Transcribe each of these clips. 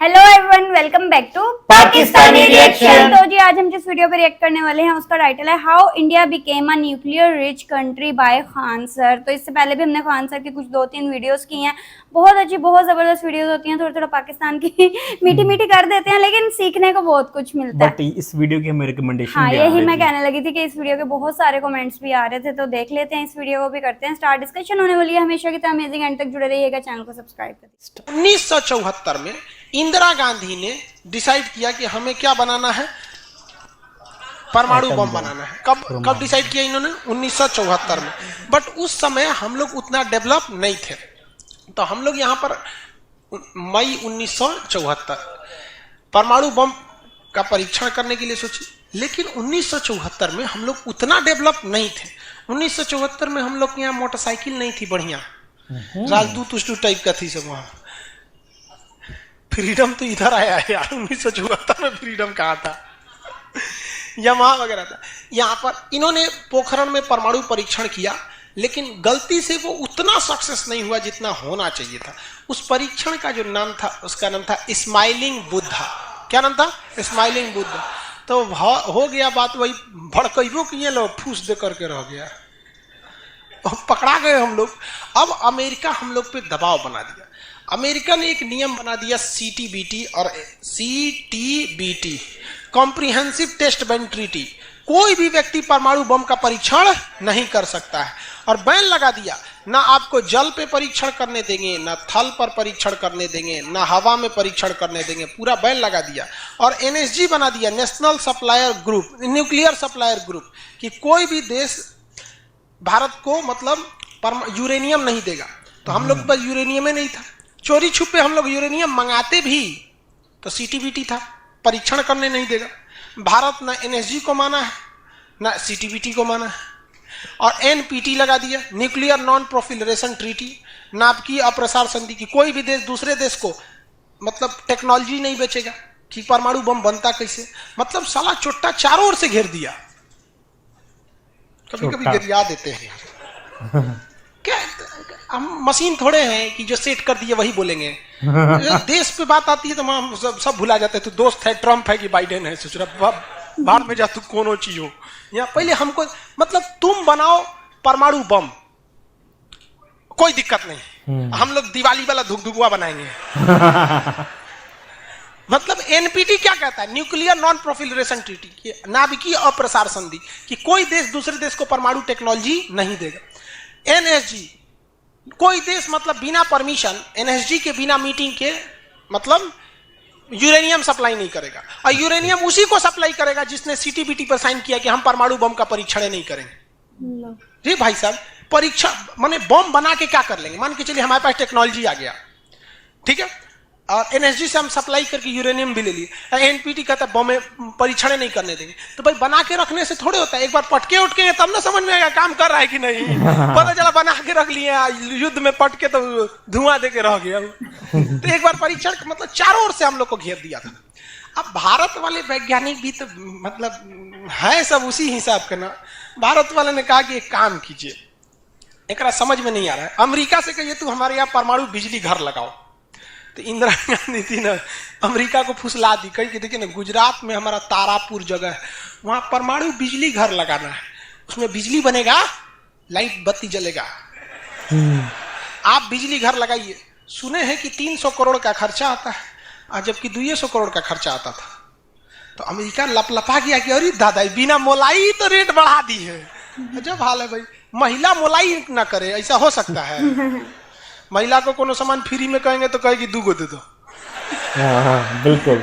Hello everyone, welcome back to Pakistani reaction. तो जी आज हम जिस वीडियो पे रिएक्ट करने वाले हैं उसका टाइटल है how India became a nuclear rich country bye Khan sir. तो इससे पहले भी हमने खान सर की कुछ 2-3 वीडियोस की हैं। बहुत अच्छी बहुत जबरदस्त वीडियोस होती हैं, थोड़ा थोड़ा पाकिस्तान की मीठी मीठी कर देते हैं, लेकिन सीखने को बहुत कुछ मिलता है। बट इस वीडियो की हमें रिकमेंडेशन हाँ, भी आ यही रही मैं थी। कहने लगी थी कि इस वीडियो के बहुत सारे कमेंट्स भी आ रहे थे, तो देख लेते हैं इस वीडियो को भी करते हैं स्टार्ट। डिस्कशन होने वाली है हमेशा की तरह, अमेजिंग एंड तक जुड़े रहिएगा, चैनल को सब्सक्राइब करिए। 1974 में इंदिरा गांधी ने डिसाइड किया कि हमें क्या बनाना है, परमाणु बम बनाना है। कब डिसाइड किया इन्होंने? 1974 में। बट उस समय हम लोग उतना डेवलप नहीं थे, तो हम लोग यहाँ पर मई 1974 परमाणु बम का परीक्षण करने के लिए सोचे। लेकिन 1974 में हम लोग उतना डेवलप नहीं थे। 1974 में हम लोग के यहाँ मोटरसाइकिल नहीं थी बढ़िया, राजदूत उष्टू टाइप का थी सब। वहां फ्रीडम तो इधर आया है यार, 1974 में फ्रीडम कहाँ था? यमाहा वगैरह था। यहाँ पर इन्होंने पोखरण में परमाणु परीक्षण किया, लेकिन गलती से वो उतना सक्सेस नहीं हुआ जितना होना चाहिए था। उस परीक्षण का जो नाम था, उसका नाम था स्माइलिंग बुद्धा। क्या नाम था? स्माइलिंग बुद्धा। तो हो गया बात वही, भड़कइबो किए लोग, फूस दे करके रह गया, पकड़ा गए हम लोग। अब अमेरिका हम लोग पे दबाव बना दिया। अमेरिका ने एक नियम बना दिया, सीटीबीटी और CTBT, comprehensive test ban treaty. कोई भी व्यक्ति परमाणु बम का परीक्षण नहीं कर सकता है, और बैन लगा दिया। ना आपको जल पे परीक्षण करने देंगे, ना थल पर परीक्षण करने देंगे, ना हवा में परीक्षण करने देंगे, पूरा बैन लगा दिया। और एनएसजी बना दिया, national supplier group, nuclear supplier group, कि कोई भी देश भारत को मतलब यूरेनियम नहीं देगा। तो हम लोग के पास यूरेनियम ही नहीं था, चोरी छुपे हम लोग यूरेनियम मंगाते भी तो सीटीबीटी था, परीक्षण करने नहीं देगा। भारत ना एनएसजी को माना है, ना सीटीबीटी को माना है, और एनपीटी लगा दिया, न्यूक्लियर नॉन प्रोफिलरेशन ट्रीटी, नाभिकीय अप्रसार संधि, की कोई भी देश दूसरे देश को मतलब टेक्नोलॉजी नहीं बेचेगा कि परमाणु बम बनता कैसे। मतलब साला चोट्टा चारों ओर से घेर दिया। कभी कभी गिरिया देते हैं यार। क्या हम मशीन थोड़े हैं कि जो सेट कर दिए वही बोलेंगे। देश पे बात आती है तो हम सब भुला जाते हैं। तो दोस्त है ट्रम्प है कि बाइडेन है, सोच रहा बाहर में जा तू कोनो चीज हो। या पहले हमको मतलब तुम बनाओ परमाणु बम, कोई दिक्कत नहीं, हम लोग दिवाली वाला धुकधुकुआ बनाएंगे। मतलब एनपीटी क्या कहता है? न्यूक्लियर नॉन प्रोफिलरेशन ट्रीटी, नाभिकीय अप्रसार संधि, कि कोई देश दूसरे देश को परमाणु टेक्नोलॉजी नहीं देगा। एनएसजी, कोई देश मतलब बिना परमिशन, एनएसजी के बिना मीटिंग के मतलब यूरेनियम सप्लाई नहीं करेगा। और यूरेनियम उसी को सप्लाई करेगा जिसने सीटीबीटी पर साइन किया कि हम परमाणु बम का परीक्षण नहीं करेंगे। जी भाई साहब, परीक्षा माने बम बना के क्या कर लेंगे? मान के चलिए हमारे पास टेक्नोलॉजी आ गया, ठीक है, और एनएसजी से हम सप्लाई करके यूरेनियम भी ले लिए। एनपीटी कहता है बम परीक्षण नहीं करने देंगे। तो भाई बना के रखने से थोड़े होता है, एक बार पटके उठके तब ना समझ में आएगा काम कर रहा है कि नहीं। पता चला बना के रख लिए, युद्ध में पटके तो धुआं दे के रह गया। तो एक बार परीक्षण मतलब चारों ओर से हम लोग को घेर दिया था। अब भारत वाले वैज्ञानिक भी तो मतलब है सब उसी हिसाब के ना। भारत वाले ने कहा कि एक काम कीजिए, एक समझ में नहीं आ रहा है, अमेरिका से कहिए तू हमारे यहाँ परमाणु बिजली घर लगाओ। तो इंदिरा गांधी थी ना, अमेरिका को फुसला दी, कही कि देखिए ना गुजरात में हमारा तारापुर जगह है, वहां परमाणु बिजली घर लगाना है, उसमें बिजली बनेगा, लाइट बत्ती जलेगा, आप बिजली घर लगाइए। सुने हैं कि 300 करोड़ का खर्चा आता है, और जबकि 200 करोड़ का खर्चा आता था। तो अमेरिका लपलपा गया कि अरे दादा बिना मोलाई तो रेट बढ़ा दी है। अजब हाल है भाई, महिला मोलाई ना करे, ऐसा हो सकता है? महिला को कोनो सामान फ्री में कहेंगे तो कहेगी 2 गो दे दो। बिल्कुल।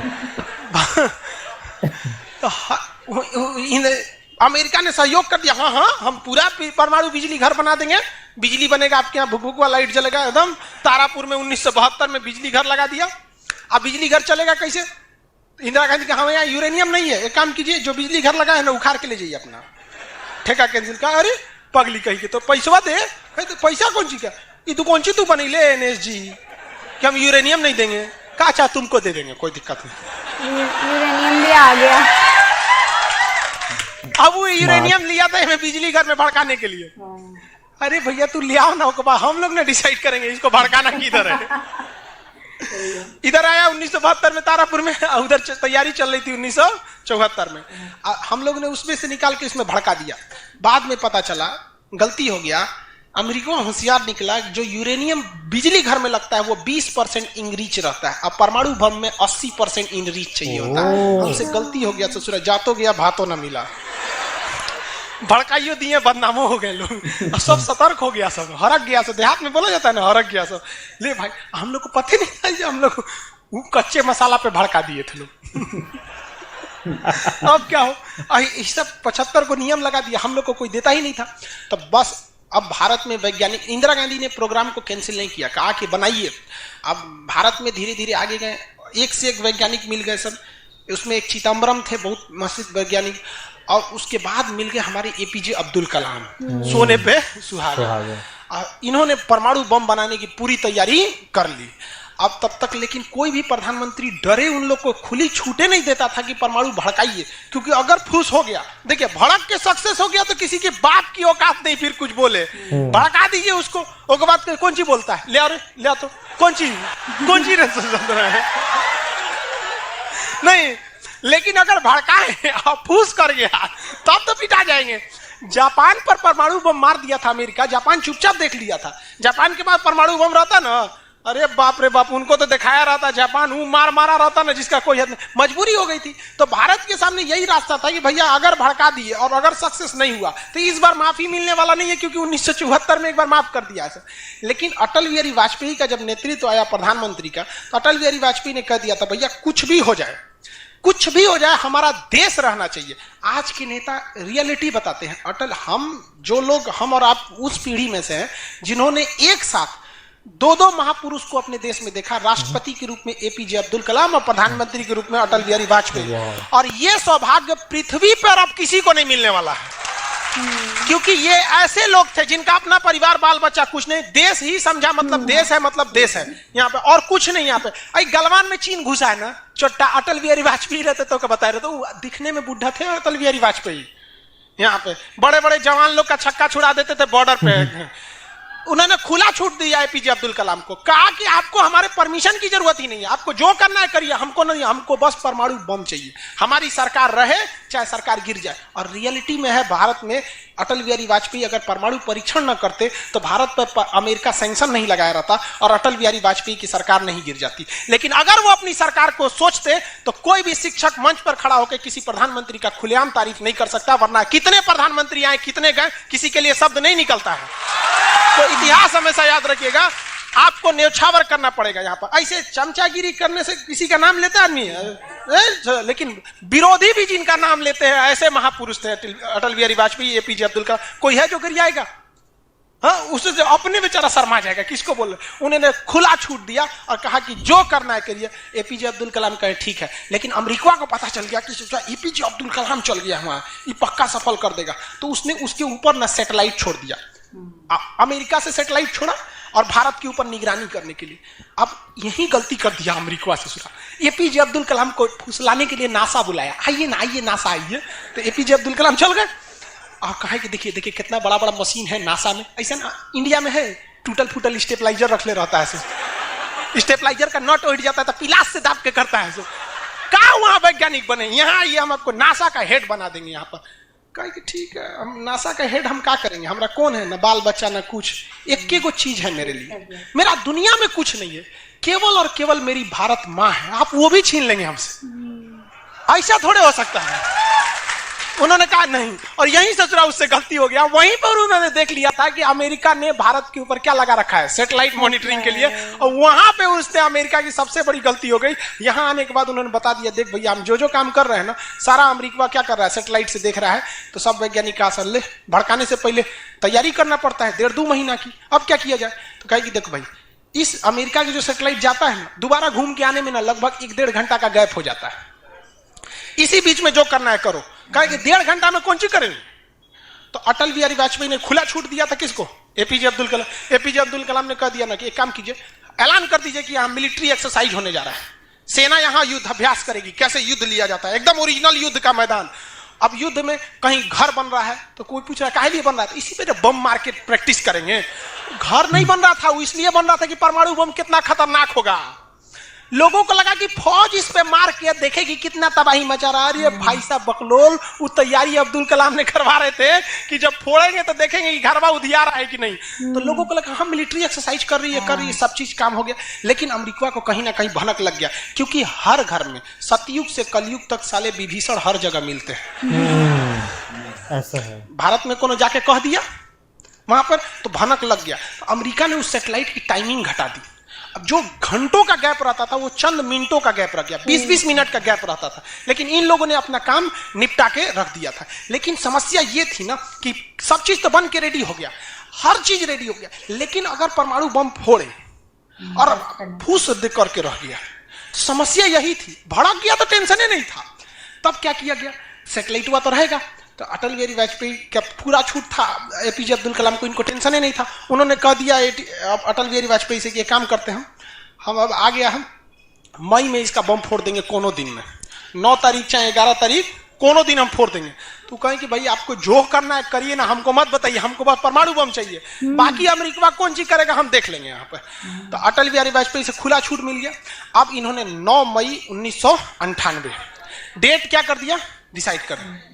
तो अमेरिका ने सहयोग कर दिया, हाँ हम पूरा परमाणु बिजली घर बना देंगे, बिजली बनेगा, आपके यहाँ भुकभुकवा लाइट जलेगा एकदम। तारापुर में 1972 में बिजली घर लगा दिया। अब बिजली घर चलेगा कैसे? इंदिरा गांधी का हमारे यहाँ यूरेनियम नहीं है, एक काम कीजिए, जो बिजली घर लगा है ना उखाड़ के ले जाइए, अपना ठेका कैंसिल का। अरे पगली कही के तो पैसा दे, तो पैसा कौन चीज का? तू कौन सी तू बनी ले एनएसजी कि हम यूरेनियम नहीं देंगे? का चाह तुमको दे देंगे, कोई दिक्कत नहीं। यूरेनियम भी आ गया। अब वो यूरेनियम लिया था हमें बिजली घर में भड़काने के लिए। अरे भैया तू ले आओ ना, हम लोग ने डिसाइड करेंगे इसको भड़काना किधर है। इधर आया 1972 में तारापुर में, उधर तैयारी चल रही थी 1974 में। हम लोग ने उसमें से निकाल के इसमें भड़का दिया। बाद में पता चला गलती हो गया, अमेरिका होशियार निकला, जो यूरेनियम बिजली घर में लगता है वो 20% इनरीच रहता है, अब परमाणु बम में 80% इनरीच चाहिए होता है। हमसे गलती हो गया ससुरा, जातो गया भातो ना मिला, भड़काइयो दिए बदनामो हो गए लोग, सब सतर्क हो गया, सब हरक गया, सब देहात में बोला जाता है ना, हरक गया सब। ले भाई हम लोग को पता नहीं था, जो हम लोग वो कच्चे मसाला पे भड़का दिए थे लोग। अब क्या हो, इस सब 75 को नियम लगा दिया, हम लोग को कोई देता ही नहीं था। तब बस अब भारत में वैज्ञानिक, इंदिरा गांधी ने प्रोग्राम को कैंसिल नहीं किया, कहा कि बनाइए। अब भारत में धीरे धीरे आगे गए, एक से एक वैज्ञानिक मिल गए सब। उसमें एक चिदम्बरम थे, बहुत मशहूर वैज्ञानिक, और उसके बाद मिल गए हमारे एपीजे अब्दुल कलाम, सोने पे सुहागा। इन्होंने परमाणु बम बनाने की पूरी तैयारी कर ली। अब तब तक लेकिन कोई भी प्रधानमंत्री डरे उन लोग को खुली छूटे नहीं देता था कि परमाणु भड़काइए, क्योंकि अगर फूस हो गया, देखिए भड़क के सक्सेस हो गया तो किसी के बाप की औकात नहीं फिर कुछ बोले, भड़का दीजिए उसको। उसके बाद कौन चीज बोलता है, ले आओ ले तो कौन चीज है नहीं, लेकिन अगर भड़काए और फूस कर गया तब तो पिटा जाएंगे। जापान पर परमाणु बम मार दिया था अमेरिका, जापान चुपचाप देख लिया था। जापान के पास परमाणु बम रहता ना, अरे बाप रे बाप, उनको तो दिखाया रहता, जापान वो मारा रहता ना जिसका कोई हद नहीं। मजबूरी हो गई थी, तो भारत के सामने यही रास्ता था कि भैया अगर भड़का दिए और अगर सक्सेस नहीं हुआ तो इस बार माफी मिलने वाला नहीं है, क्योंकि 1974 में एक बार माफ कर दिया है। लेकिन अटल बिहारी वाजपेयी का जब नेतृत्व आया प्रधानमंत्री का, तो अटल बिहारी वाजपेयी ने कह दिया था भैया कुछ भी हो जाए, कुछ भी हो जाए, हमारा देश रहना चाहिए। आज के नेता रियलिटी बताते हैं। अटल, हम और आप उस पीढ़ी में से हैं जिन्होंने एक साथ दो महापुरुष को अपने देश में देखा, राष्ट्रपति के रूप में एपीजे अब्दुल कलाम और प्रधानमंत्री के रूप में अटल बिहारी वाजपेयी। और ये सौभाग्य पृथ्वी पर अब किसी को नहीं मिलने वाला है, क्योंकि ये ऐसे लोग थे जिनका अपना परिवार बाल बच्चा कुछ नहीं, देश ही समझा, मतलब देश है, मतलब देश है यहाँ पे, और कुछ नहीं। यहाँ पे गलवान में चीन घुसा है ना, छोटा अटल बिहारी वाजपेयी रहते तो बता रहे, तो दिखने में बुढ़ा थे अटल बिहारी वाजपेयी। यहाँ पे बड़े बड़े जवान लोग का छक्का छुड़ा देते थे बॉर्डर पे। उन्होंने खुला छूट दिया एपीजे अब्दुल कलाम को, कहा कि आपको हमारे परमिशन की जरूरत ही नहीं है, आपको जो करना है करिए, हमको नहीं, हमको बस परमाणु बम चाहिए, हमारी सरकार रहे चाहे सरकार गिर जाए। और रियलिटी में है, भारत में अटल बिहारी वाजपेयी अगर परमाणु परीक्षण न करते तो भारत पर अमेरिका सैंक्शन नहीं लगाया रहता और अटल बिहारी वाजपेयी की सरकार नहीं गिर जाती। लेकिन अगर वो अपनी सरकार को सोचते तो कोई भी शिक्षक मंच पर खड़ा होकर किसी प्रधानमंत्री का खुलेआम तारीफ नहीं कर सकता, वरना कितने प्रधानमंत्री आए, कितने गए, किसी के लिए शब्द नहीं निकलता है। तो इतिहास हमेशा याद रखिएगा, आपको न्यौछावर करना पड़ेगा। यहाँ पर ऐसे चमचागिरी करने से किसी का नाम लेता आदमी है, लेकिन विरोधी भी जिनका नाम लेते हैं ऐसे महापुरुष थे, अटल बिहारी वाजपेयी, एपीजे अब्दुल कलाम। कोई है जो गिर जाएगा? हाँ, उससे जो अपने बेचारा शर्मा जाएगा, किसको बोल रहे। उन्होंने खुला छूट दिया और कहा कि जो करना है करिए। एपीजे अब्दुल कलाम कहे ठीक है, लेकिन अमेरिका को पता चल गया कि एपीजे अब्दुल कलाम चल गया वहां, ये पक्का सफल कर देगा, तो उसने उसके ऊपर ना सैटेलाइट छोड़ दिया, अमेरिका से सैटेलाइट छोड़ा और भारत के ऊपर निगरानी करने के लिए। अब यही गलती कर दिया अमेरिका से सुना। एपीजे अब्दुल कलाम को फुसलाने के लिए नासा बुलाया, आइए ना, आइए नासा आइए, तो एपीजे अब्दुल कलाम चल गए और कहा कि देखिए देखिए कितना बड़ा बड़ा मशीन है नासा में, ऐसा ना इंडिया में है, टूटल फूटल स्टेपलाइजर रख ले रहता है, स्टेपलाइजर का नट उठ जाता है तो पिलास से दाब के करता है। कहा वहां वैज्ञानिक बने, यहाँ आइए हम आपको नासा का हेड बना देंगे। यहाँ पर कहा कि ठीक है, हम नासा का हेड हम क्या करेंगे, हमारा कौन है, ना बाल बच्चा ना कुछ, एक को चीज है मेरे लिए, मेरा दुनिया में कुछ नहीं है, केवल और केवल मेरी भारत माँ है, आप वो भी छीन लेंगे हमसे, ऐसा थोड़े हो सकता है। उन्होंने कहा नहीं, और यहीं से थोड़ा उससे गलती हो गया। वहीं पर उन्होंने देख लिया था कि अमेरिका ने भारत के ऊपर क्या लगा रखा है, सैटेलाइट मॉनिटरिंग के लिए, और वहां पे उसने अमेरिका की सबसे बड़ी गलती हो गई। यहां आने के बाद उन्होंने बता दिया, देख भैया हम जो काम कर रहे हैं ना, सारा अमेरिका क्या कर रहा है, सैटेलाइट से देख रहा है। तो सब वैज्ञानिक का असर ले, भड़काने से पहले तैयारी करना पड़ता है 1.5-2 महीना की, अब क्या किया जाए। तो कहे कि देखो भाई, इस अमेरिका की जो सैटेलाइट जाता है ना, दोबारा घूम के आने में ना लगभग 1-1.5 घंटा का गैप हो जाता है, इसी बीच में जो करना है करो। कहा कि 1.5 घंटा में कौन सी करेंगे। तो अटल बिहारी वाजपेयी ने खुला छूट दिया था किसको, एपीजे अब्दुल कलाम। एपीजे अब्दुल कलाम ने कह दिया ना कि एक काम कीजिए, ऐलान कर दीजिए कि यहाँ मिलिट्री एक्सरसाइज होने जा रहा है, सेना यहाँ युद्ध अभ्यास करेगी, कैसे युद्ध लिया जाता है, एकदम ओरिजिनल युद्ध का मैदान। अब युद्ध में कहीं घर बन रहा है तो कोई पूछ रहा है काहे लिए बन रहा है, इसी पे बम मार के प्रैक्टिस करेंगे। घर नहीं बन रहा था, वो इसलिए बन रहा था कि परमाणु बम कितना खतरनाक होगा, लोगों को लगा कि फौज इस पे मार के देखेगी कितना तबाही मचा रहा है। भाई साहब बकलोल, वो तैयारी अब्दुल कलाम ने करवा रहे थे कि जब फोड़ेंगे तो देखेंगे कि घरवा उधिया रहा है कि नहीं। तो लोगों को लगा हम मिलिट्री एक्सरसाइज कर रही है, सब चीज काम हो गया। लेकिन अमेरिका को कहीं ना कहीं भनक लग गया, क्योंकि हर घर में सतयुग से कलयुग तक साले विभीषण हर जगह मिलते हैं। ऐसा है। भारत में कोनो जाके कह दिया वहां पर तो भनक लग गया। अमेरिका ने उस सैटेलाइट की टाइमिंग घटा दी। अब जो घंटों का गैप रहता था वो चंद मिनटों का गैप रह गया, 20-20 मिनट का गैप रहता था। लेकिन इन लोगों ने अपना काम निपटा के रख दिया था। लेकिन समस्या ये थी ना कि सब चीज तो बन के रेडी हो गया, हर चीज रेडी हो गया, लेकिन अगर परमाणु बम फोड़े और फूस दे करके रह गया, समस्या यही थी। भड़क गया तो टेंशन ही नहीं था। तब क्या किया गया, सैटेलाइट हुआ तो रहेगा। तो अटल बिहारी वाजपेयी का पूरा छूट था, एपीजे अब्दुल कलाम को इनको टेंशन ही नहीं था। उन्होंने कह दिया अटल बिहारी वाजपेयी से कि काम करते हैं हम अब आ गया, हम मई में इसका बम फोड़ देंगे कोनो दिन में, 9 तारीख चाहे 11 तारीख कोनो दिन हम फोड़ देंगे। तो कहें कि भाई आपको जो करना है करिए ना, हमको मत बताइए, हमको बस परमाणु बम चाहिए, बाकी अमेरिका कौन चीज करेगा हम देख लेंगे यहाँ पे। तो अटल बिहारी वाजपेयी से खुला छूट मिल गया। अब इन्होंने 9 मई 1998 डेट क्या कर दिया, डिसाइड कर दिया।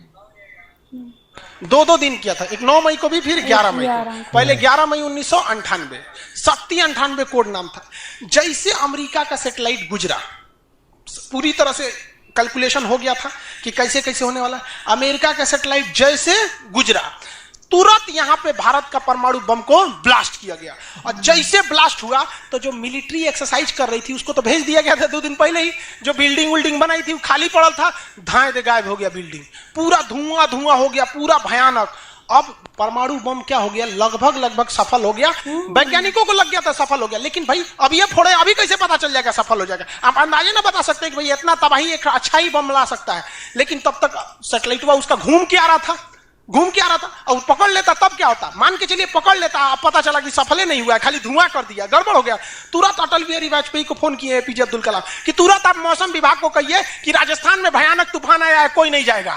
2 दिन किया था, एक 9 मई को भी, फिर 11 मई को। पहले 11 मई 1998 शक्ति 98 कोड नाम था। जैसे अमेरिका का सैटेलाइट गुजरा, पूरी तरह से कैलकुलेशन हो गया था कि कैसे कैसे होने वाला। अमेरिका का सैटेलाइट जैसे गुजरा तुरंत यहां पे भारत का परमाणु बम को ब्लास्ट किया गया। और जैसे ब्लास्ट हुआ तो जो मिलिट्री एक्सरसाइज कर रही थी उसको तो भेज दिया गया था 2 दिन पहले ही। जो बिल्डिंग बनाई थी वो खाली पड़ल था, धाए दे गायब हो गया बिल्डिंग, पूरा धुआं धुआं हो गया, पूरा भयानक। अब परमाणु बम क्या हो गया, लगभग सफल हो गया। वैज्ञानिकों को लग गया था सफल हो गया, लेकिन भाई अब ये फोड़े, अभी कैसे पता चल जाएगा सफल हो जाएगा। आप अंदाजे ना बता सकते कि भाई इतना तबाही एक अच्छा ही बम ला सकता है। लेकिन तब तक सैटेलाइट उसका घूम के आ रहा था और पकड़ लेता तब क्या होता, मान के चलिए पकड़ लेता, अब पता चला कि सफल नहीं हुआ, खाली धुआं कर दिया, गड़बड़ हो गया। तुरंत अटल बिहारी वाजपेयी को फोन किए एपीजे अब्दुल कलाम कि तुरंत आप मौसम विभाग को कहिए कि राजस्थान में भयानक तूफान आया है, कोई नहीं जाएगा।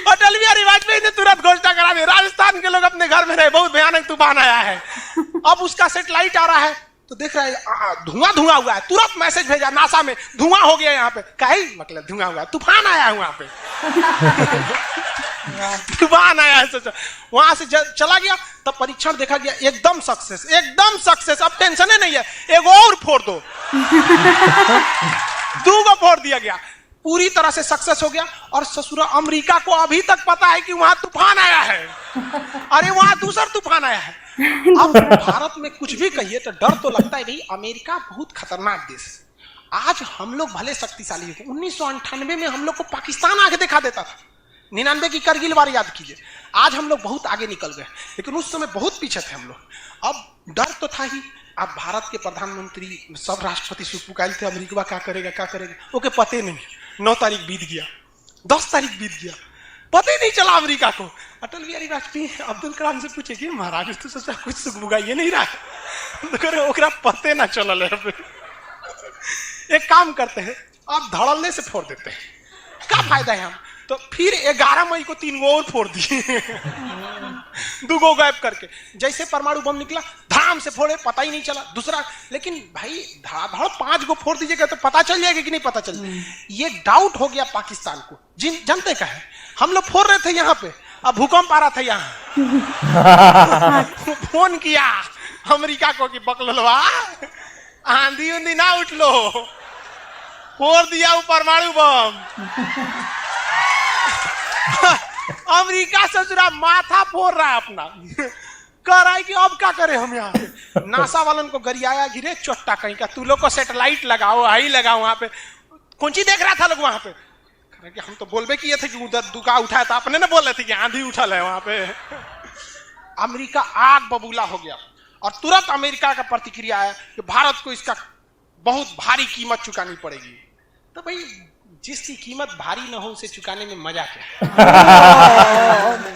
अटल बिहारी वाजपेयी ने तुरंत घोषणा करा दी, राजस्थान के लोग अपने घर में रहे, बहुत भयानक तूफान आया है। अब उसका सैटेलाइट आ रहा है तो देख रहा है धुआं हुआ है, तुरंत मैसेज भेजा नासा में, धुआं हो गया यहाँ पे। काहे मतलब धुआं हुआ, तूफान आया है वहां पे। तूफान आया है, सोचा वहां से चला गया। तब परीक्षण देखा गया, एकदम सक्सेस। अब टेंशन ही नहीं है, एक और फोड़ दो। 2 को फोड़ दिया गया, पूरी तरह से सक्सेस हो गया। और ससुरा अमेरिका को अभी तक पता है कि वहां तूफान आया है, अरे वहां दूसरा तूफान आया है। अब भारत में कुछ भी कहिए तो डर तो लगता है, नहीं अमेरिका बहुत खतरनाक देश। आज हम लोग भले शक्तिशाली हो, 1998 में हम लोग को पाकिस्तान आगे दिखा देता था। 99 की करगिल वार याद कीजिए। आज हम लोग बहुत आगे निकल गए, लेकिन उस समय बहुत पीछे थे हम लोग। अब डर तो था ही। अब भारत के प्रधानमंत्री सब राष्ट्रपति सुपुकाइल थे, अमेरिका क्या करेगा ओके पते नहीं। 9 तारीख बीत गया, 10 तारीख बीत गया, पता ही नहीं चला अमेरिका को। अटल बिहारी वाजपेयी अब्दुल कलाम से पूछे कि महाराज तो सोचा कुछ सुगबुगा ये नहीं रहा, तो ओकरा पते ना चलल है। एक काम करते हैं, आप धड़ल्ले से फोड़ देते हैं, क्या फायदा है हम। तो फिर 11 मई को 3 और फोड़ दिए, 2 गायब करके। जैसे परमाणु बम निकला धाम से फोड़े, पता ही नहीं चला दूसरा। लेकिन भाई धड़ाधड़ 5 को फोड़ दीजिएगा तो पता चल जाएगा कि नहीं पता चल। ये डाउट हो गया पाकिस्तान को, जनते का है। हम लोग फोड़ रहे थे यहाँ पे, अब भूकंप आ रहा था यहाँ। फोन किया अमेरिका को कि बकलवा आंधी उंधी ना उठ लो, फोड़ दिया वो परमाणु बम। अमेरिका ससुरा माथा फोड़ रहा है अपना, कह रहा है कि अब क्या करें हम यहाँ पे। नासा वालन को गरियाया गिरे चोट्टा कहीं का, तू लोग को सैटेलाइट लगाओ, आई लगाओ वहां पे। कौन चीज देख रहा था लोग वहां पे, कि हम तो बोलबे किए थे कि उधर दुका उठाया था, अपने ना बोल रहे थे कि आंधी उठल है वहां पे। अमेरिका आग बबूला हो गया और तुरंत अमेरिका का प्रतिक्रिया आया कि भारत को इसका बहुत भारी कीमत चुकानी पड़ेगी। तो भाई जिसकी कीमत भारी ना हो उसे चुकाने में मजा क्या।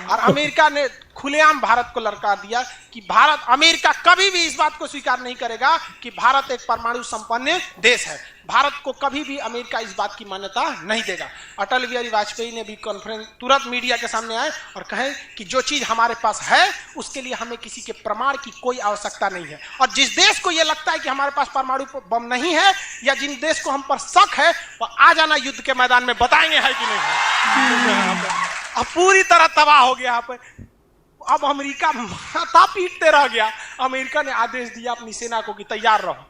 और अमेरिका ने खुलेआम भारत को ललकार दिया कि भारत, अमेरिका कभी भी इस बात को स्वीकार नहीं करेगा कि भारत एक परमाणु संपन्न देश है। भारत को कभी भी अमेरिका इस बात की मान्यता नहीं देगा। अटल बिहारी वाजपेयी ने भी कॉन्फ्रेंस तुरंत मीडिया के सामने आए और कहे कि जो चीज हमारे पास है उसके लिए हमें किसी के प्रमाण की कोई आवश्यकता नहीं है, और जिस देश को यह लगता है कि हमारे पास परमाणु बम नहीं है या जिन देश को हम पर शक है वो आ जाना युद्ध के मैदान में, बताएंगे है कि नहीं है। अब पूरी तरह तबाह हो गया। अब अमेरिका माथा पीटते रह गया। अमेरिका ने आदेश दिया अपनी सेना को कि तैयार रहो।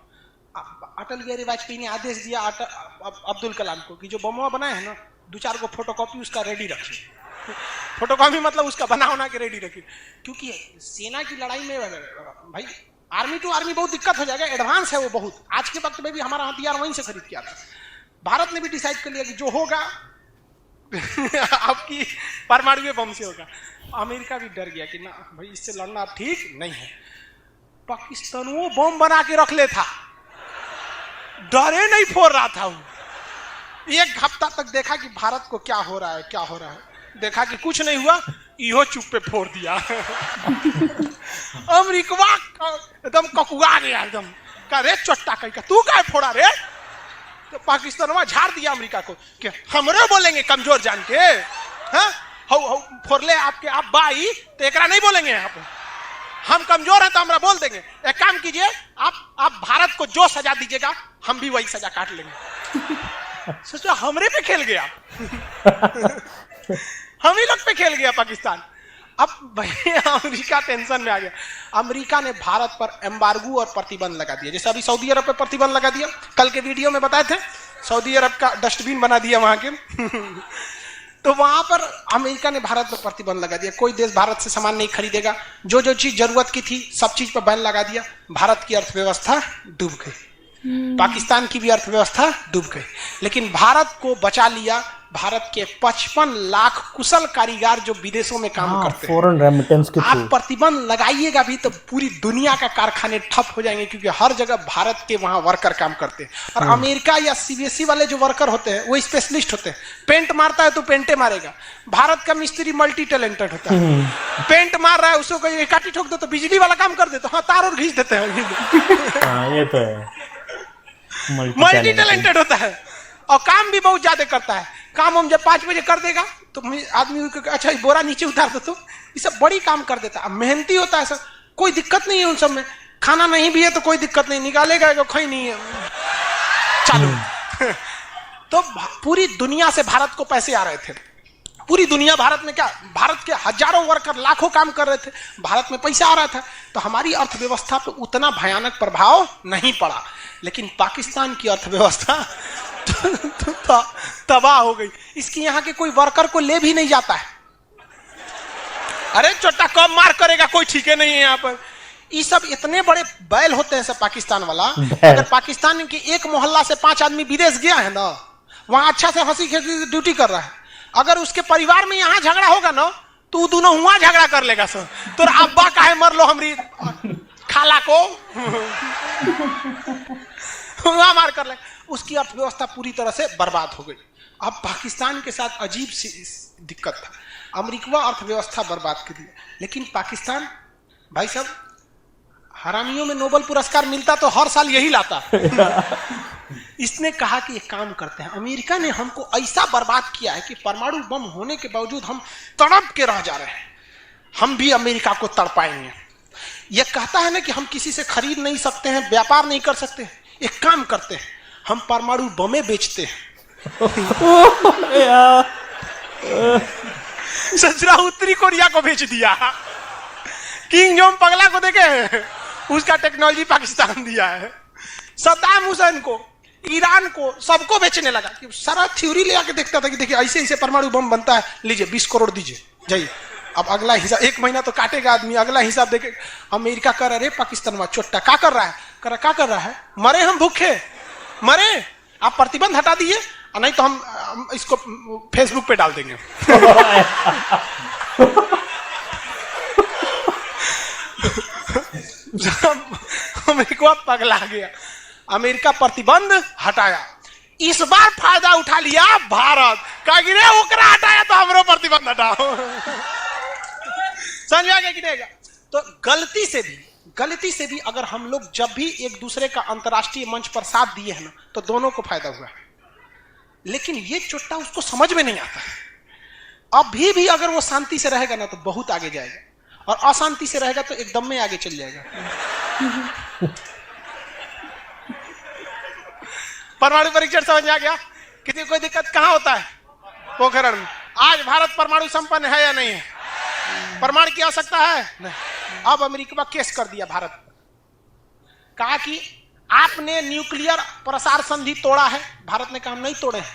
अटल बिहारी वाजपेयी ने आदेश दिया अब्दुल कलाम को कि जो बम बनाए हैं ना, 2-4 को फोटोकॉपी उसका रेडी रखिए। फोटोकॉपी मतलब उसका बना के रेडी रखिए, क्योंकि सेना की लड़ाई में भाई आर्मी टू आर्मी बहुत दिक्कत हो जाएगा, एडवांस है वो बहुत। आज के वक्त में भी हमारा हथियार वहीं से खरीद के आता। भारत ने भी डिसाइड कर लिया कि जो होगा आपकी परमाणु बम से होगा। अमेरिका भी डर गया कि ना भाई इससे लड़ना ठीक नहीं है। पाकिस्तान वो बम बना के रख ले था, डरे नहीं फोड़ रहा था वो। 1 हफ्ता तक देखा कि भारत को क्या हो रहा है, क्या हो रहा है। देखा कि कुछ नहीं हुआ, इहो चुप पे फोड़ दिया। अमेरिका एकदम ककुआ गया, एकदम का रे चोट्टा कहीं का तू क्या फोड़ा रे। तो पाकिस्तान वहां झाड़ दिया अमेरिका को कि हमरे बोलेंगे कमजोर जान के, हाँ फोड़ले आपके आप बाई तो एकरा नहीं बोलेंगे यहाँ पे, हम कमजोर हैं तो हमरा बोल देंगे। एक काम कीजिए, आप भारत को जो सजा दीजिएगा हम भी वही सजा काट लेंगे। सोचो हमरे पे खेल गया। हम ही लोग पे खेल गया पाकिस्तान। अब भाई अमेरिका टेंशन में आ गया। अमेरिका ने भारत पर एम्बार्गो और प्रतिबंध लगा दिया, जैसे अभी सऊदी अरब पे प्रतिबंध लगा दिया। कल के वीडियो में बताए थे, सऊदी अरब का डस्टबिन बना दिया वहां के। तो वहां पर अमेरिका ने भारत पर प्रतिबंध लगा दिया। कोई देश भारत से सामान नहीं खरीदेगा। जो जो चीज जरूरत की थी सब चीज पर बैन लगा दिया। भारत की अर्थव्यवस्था डूब गई, पाकिस्तान की भी अर्थव्यवस्था डूब गई, लेकिन भारत को बचा लिया भारत के 55 लाख कुशल कारीगर जो विदेशों में काम करते हैं। फॉरेन रेमिटेंस के आप प्रतिबंध लगाइएगा भी तो पूरी दुनिया का कारखाने ठप हो जाएंगे, क्योंकि हर जगह भारत के वहां वर्कर काम करते हैं। और अमेरिका या सीबीएसई वाले जो वर्कर होते हैं वो स्पेशलिस्ट होते हैं। पेंट मारता है तो पेंटे मारेगा। भारत का मिस्त्री मल्टी टैलेंटेड होता है। पेंट मार रहा है उसको कोई काटी ठोक दो तो बिजली वाला काम कर देते, हाँ तार और घींच देते हैं। ये तो है, मल्टी टैलेंटेड होता है और काम भी बहुत ज्यादा करता है। काम हम जब 5 बजे कर देगा तो आदमी अच्छा बोरा नीचे उतार दो, तो ये सब बड़ी काम कर देता है। मेहनती होता है सब, कोई दिक्कत नहीं है उन सब में। खाना नहीं भी है तो कोई दिक्कत नहीं, निकालेगा कोई नहीं है, चालू। तो पूरी दुनिया से भारत को पैसे आ रहे थे। पूरी दुनिया भारत में क्या, भारत के हजारों वर्कर लाखों काम कर रहे थे, भारत में पैसा आ रहा था। तो हमारी अर्थव्यवस्था पे उतना भयानक प्रभाव नहीं पड़ा, लेकिन पाकिस्तान की अर्थव्यवस्था तबाह हो गई। इसकी यहाँ के कोई वर्कर को ले भी नहीं जाता है। अरे चोटा कब मार करेगा कोई ठीक है नहीं है यहाँ पर। ये सब इतने बड़े बैल होते हैं सब पाकिस्तान वाला। अगर पाकिस्तान के एक मोहल्ला से 5 आदमी विदेश गया है ना, वहां अच्छा से हंसी खेसी ड्यूटी कर रहा है, अगर उसके परिवार में यहाँ झगड़ा होगा ना तो दोनों वहां झगड़ा कर लेगा सर। तो अब्बा काहे मर लो हमरी खाला को वहां मार कर ले। उसकी अर्थव्यवस्था पूरी तरह से बर्बाद हो गई। अब पाकिस्तान के साथ अजीब सी दिक्कत था। अमेरिका अर्थव्यवस्था बर्बाद कर दी, लेकिन पाकिस्तान भाई साहब हरामियों में नोबेल पुरस्कार मिलता तो हर साल यही लाता। इसने कहा कि एक काम करते हैं, अमेरिका ने हमको ऐसा बर्बाद किया है कि परमाणु बम होने के बावजूद हम तड़प के रह जा रहे हैं, हम भी अमेरिका को तड़पाएंगे। यह कहता है ना कि हम किसी से खरीद नहीं सकते हैं, व्यापार नहीं कर सकते, एक काम करते हैं हम परमाणु बमें बेचते हैं। सचरा उत्तरी कोरिया को बेच दिया। किंग जोंग पगला को देखे, उसका टेक्नोलॉजी पाकिस्तान दिया है। सद्दाम हुसैन को, ईरान को, सबको बेचने लगा। कि सारा थ्योरी ले आके देखता था कि देखिए ऐसे ऐसे परमाणु बम बनता है, लीजिए 20 करोड़ दीजिए जाइए। अब अगला हिसाब 1 महीना तो काटेगा आदमी, अगला हिसाब देखे। अमेरिका कर रहा है पाकिस्तान में चोट्टा क्या कर रहा है, क्या कर रहा है, मरे हम भूखे मरे, आप प्रतिबंध हटा दीजिए नहीं तो हम इसको फेसबुक पे डाल देंगे। अमेरिका पगला गया, अमेरिका प्रतिबंध हटाया। इस बार फायदा उठा लिया भारत, कह गिरे ओकरा हटाया तो हमरो प्रतिबंध हटाओ। समझ में आ गया कि नहीं? तो गलती से भी अगर हम लोग जब भी एक दूसरे का अंतर्राष्ट्रीय मंच पर साथ दिए हैं ना, तो दोनों को फायदा हुआ है। लेकिन ये चुट्टा उसको समझ में नहीं आता है। अभी भी अगर वो शांति से रहेगा ना तो बहुत आगे जाएगा, और अशांति से रहेगा तो एकदम में आगे चल जाएगा। परमाणु परीक्षण समझ में आ गया? किसी कोई दिक्कत कहां होता है? पोखरण में। आज भारत परमाणु संपन्न है या नहीं है? परमाणु की आवश्यकता है? नहीं। अब अमेरिका केस कर दिया भारत, कहा कि आपने न्यूक्लियर प्रसार संधि तोड़ा है। भारत ने कहा हम नहीं तोड़े हैं,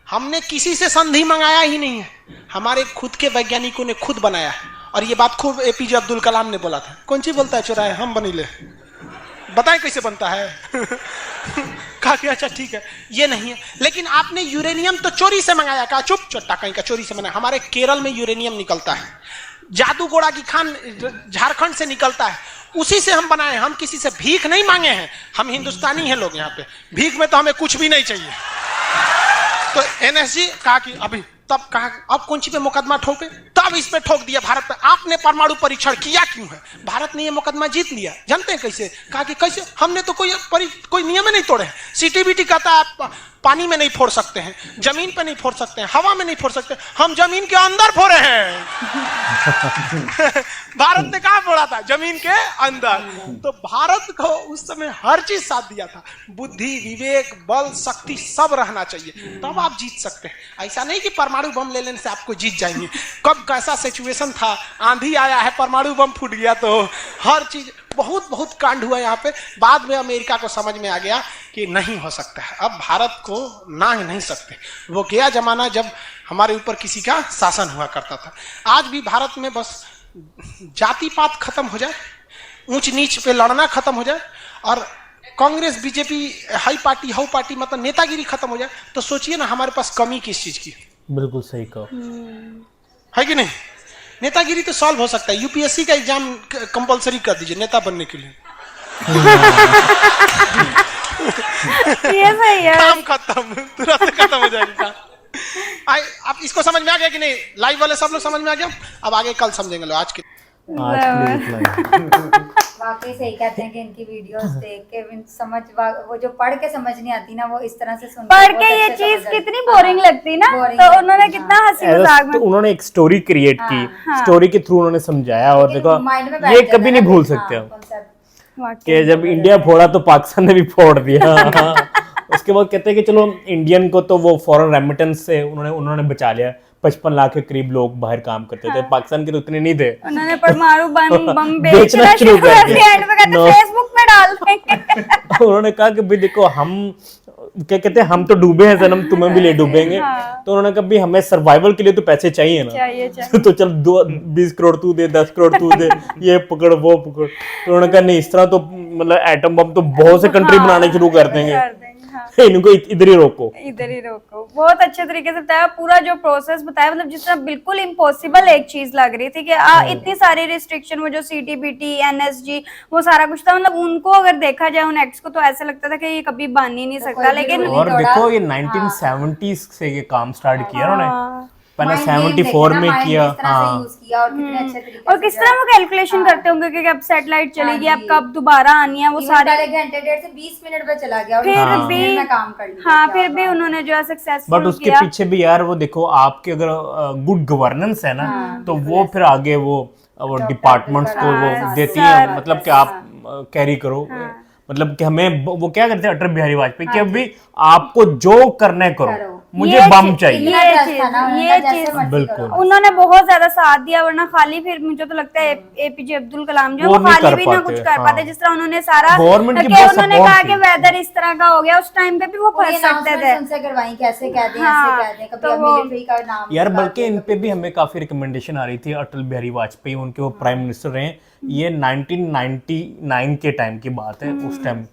हमने किसी से संधि मंगाया ही नहीं है, हमारे खुद के वैज्ञानिकों ने खुद बनाया है। और ये बात खूब एपीजे अब्दुल कलाम ने बोला था। कौन सी बोलता है चुराए हम बनीले, बताएं कैसे बनता है? कहा कि अच्छा ठीक है ये नहीं है, लेकिन आपने यूरेनियम तो चोरी से मंगाया। कहा चुप, चट्टा कहीं का चोरी से मंगाया। हमारे केरल में यूरेनियम निकलता है, जादूगोड़ा की खान झारखंड से निकलता है, उसी से हम बनाए। हम किसी से भीख नहीं मांगे हैं, हम हिंदुस्तानी हैं लोग यहाँ पे, भीख में तो हमें कुछ भी नहीं चाहिए। तो एनएसजी कहा कि अभी तब कहा अब कौन सी पे मुकदमा ठोके, तब इस पे ठोक दिया भारत पे। आपने परमाणु परीक्षण किया क्यों है? भारत ने ये मुकदमा जीत लिया। जानते हैं कैसे? कहा कि कैसे? हमने तो कोई नियम नहीं तोड़े हैं। सीटीबीटी कहता है आप पानी में नहीं फोड़ सकते हैं, जमीन पे नहीं फोड़ सकते हैं, हवा में नहीं फोड़ सकते, हम जमीन के अंदर फोड़े हैं। भारत ने कहा फोड़ा था? जमीन के अंदर। तो भारत को उस समय हर चीज साथ दिया था, बुद्धि, विवेक, बल, शक्ति सब रहना चाहिए, तब आप जीत सकते हैं। ऐसा नहीं कि परमाणु बम ले लेने से आपको जीत जाएंगे। कब कैसा सिचुएशन था, आंधी आया है, परमाणु बम फूट गया, तो हर चीज बहुत कांड हुआ यहाँ पे। बाद में अमेरिका को समझ में आ गया कि नहीं हो सकता है, अब भारत को ना ही नहीं सकते। वो गया जमाना जब हमारे ऊपर किसी का शासन हुआ करता था। आज भी भारत में बस जाति पात खत्म हो जाए, ऊंच नीच पे लड़ना खत्म हो जाए, और Congress BJP high party how party मतलब नेतागिरी खत्म हो जाए, तो सोचिए ना हमारे पास कमी किस चीज की। बिल्कुल सही कहा, है कि नहीं? नेतागिरी तो सॉल्व हो सकता है। यूपीएससी का एग्जाम कंपलसरी कर दीजिए नेता बनने के लिए। ये सही है, काम खत्म, तुरंत खत्म हो जाएगा। आप इसको समझ में आ गया कि नहीं? लाइव वाले सब लोग समझ में आ गया? अब आगे कल समझेंगे लोग। आज के वाकई सही कहते हैं कि इनकी वीडियोस देख के वो जो पढ़ के समझ नहीं आती ना, वो इस तरह से सुन पढ़ के ये चीज कितनी बोरिंग लगती ना, तो उन्होंने कितना हंसी मजाक में उन्होंने एक स्टोरी क्रिएट की, स्टोरी के थ्रू उन्होंने समझाया। और देखो ये कभी नहीं भूल सकते हम कि जब इंडिया फोड़ा तो पाकिस्तान ने भी फोड़ दिया। उसके बाद कहते हैं कि चलो इंडियन को तो वो फॉरेन रेमिटेंस से उन्होंने बचा लिया। 55 लाख के करीब लोग बाहर काम करते थे, पाकिस्तान के तो उतने नहीं थे। उन्होंने परमाणु बम बेचना शुरू कर दिया, फेसबुक में डाल देंगे। उन्होंने कहा कि भाई देखो हम क्या कहते हैं, हम तो डूबे हैं सनम, तुम्हें भी ले डूबेंगे। तो उन्होंने कहा भाई हमें सर्वाइवल के लिए तो पैसे चाहिए ना, चाहिए। तो चल 20 करोड़ तू दे, 10 करोड़ तू दे, ये पकड़ वो पकड़। तो उन्होंने कहा नहीं, इस तरह तो मतलब एटम बम तो बहुत से कंट्री बनाने शुरू कर देंगे, इनको इधर ही रोको। बहुत अच्छे तरीके से बताया, पूरा जो प्रोसेस बताया, मतलब जिस तरह बिल्कुल इम्पॉसिबल एक चीज लग रही थी कि इतनी सारी रिस्ट्रिक्शन, वो जो सीटीबीटी, एनएसजी, वो सारा कुछ था, मतलब उनको अगर देखा जाए उन एक्ट्स को तो ऐसा लगता था कि ये कभी बन ही नहीं सकता। लेकिन और देखो ये 1970s से ये काम स्टार्ट किया उन्होंने, पहले 74 में किया। और किस तरह वो कैलकुलेशन करते होंगे कि अब सैटेलाइट चलेगी, अब कब दोबारा आनी है, वो सारे घंटे 1.5 से 20 मिनट में चला गया, फिर भी काम कर लिया। हाँ, फिर भी उन्होंने जो है सक्सेसफुल बट उसके पीछे भी यार वो देखो, आपके अगर गुड गवर्नेंस है ना, तो वो फिर आगे वो डिपार्टमेंट्स को वो देती है, मतलब कि आप कैरी करो। मतलब कि हमें वो क्या करते हैं अटल बिहारी वाजपेयी, कि अभी आपको जो करना है करो, मुझे बम चाहिए। ये चीज बिल्कुल उन्होंने बहुत ज्यादा साथ दिया, वरना खाली फिर मुझे तो लगता है एपीजे अब्दुल कलाम जो वो खाली भी ना कुछ कर पाते। जिस तरह उन्होंने सारा गवर्नमेंट की उन्होंने कहा कि वेदर इस तरह का हो गया, उस टाइम पे भी वो फंस सकते थे। उनसे करवाई कैसे कह दें, ऐसे कह दें, कभी मिलिट्री का नाम यार। बल्कि इन पे भी हमें काफी रिकमेंडेशन आ रही थी। अटल बिहारी वाजपेयी उनके वो प्राइम मिनिस्टर रहे, ये 1999 के टाइम की बात है, उस टाइम।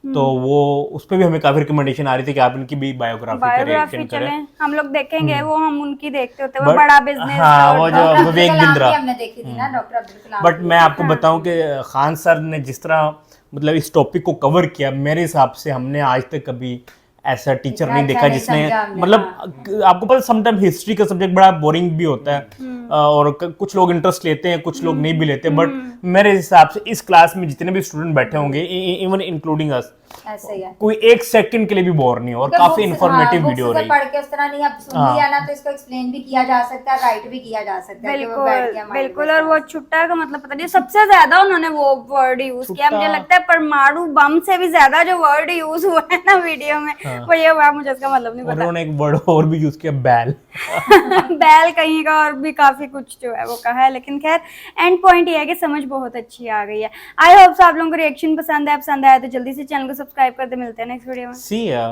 तो वो उस पे भी हमें काफी रिकमेंडेशन आ रही थी कि आप इनकी भी बायोग्राफी करें। हम लोग देखेंगे, वो हम उनकी देखते होते हैं, वो बड़ा बिजनेस। हाँ, वो जो विवेक बिंद्रा हमने देखी थी ना, डॉक्टर अब्दुल कलाम। बट मैं आपको बताऊं कि खान सर ने जिस तरह मतलब इस टॉपिक को कवर किया, मेरे हिसाब से हमने आज तक कभी ऐसा टीचर नहीं अच्छा देखा नहीं जिसने समझा हमने, मतलब आपको पता समटाइम हिस्ट्री का सब्जेक्ट बड़ा बोरिंग भी होता है और कुछ लोग इंटरेस्ट लेते हैं कुछ लोग नहीं भी लेते बट मेरे हिसाब से इस क्लास में जितने भी स्टूडेंट बैठे होंगे इवन इंक्लूडिंग अस ऐसे ही है। कोई एक सेकंड के लिए भी बोर नहीं हो और क्योंकि काफी books- इंफॉर्मेटिव हाँ, वीडियो books से रही पढ़ के उस तरह नहीं, अब सुन हाँ। लिया ना तो इसको एक्सप्लेन भी किया जा सकता है, राइट भी किया जा सकता है कि वो बैठ बिल्कुल गया mind बिल्कुल। में। और वो छुट्टा का मतलब पता नहीं, सबसे ज्यादा उन्होंने वो वर्ड यूज किया, मुझे छुट्टा। लगता है परमाणु बम से भी ज्यादा जो वर्ड यूज हुआ है ना वीडियो में वो ये हुआ, मुझे उसका मतलब नहीं और पता। उन्होंने एक वर्ड और भी यूज किया बैल बैल कहीं का और भी काफी कुछ जो है वो कहा है, लेकिन खैर एंड पॉइंट ये है कि समझ बहुत अच्छी आ गई है। आई होप आप लोगों को रिएक्शन पसंद है, पसंद आया तो जल्दी से चैनल को सब्सक्राइब करते, मिलते हैं नेक्स्ट वीडियो में। सी या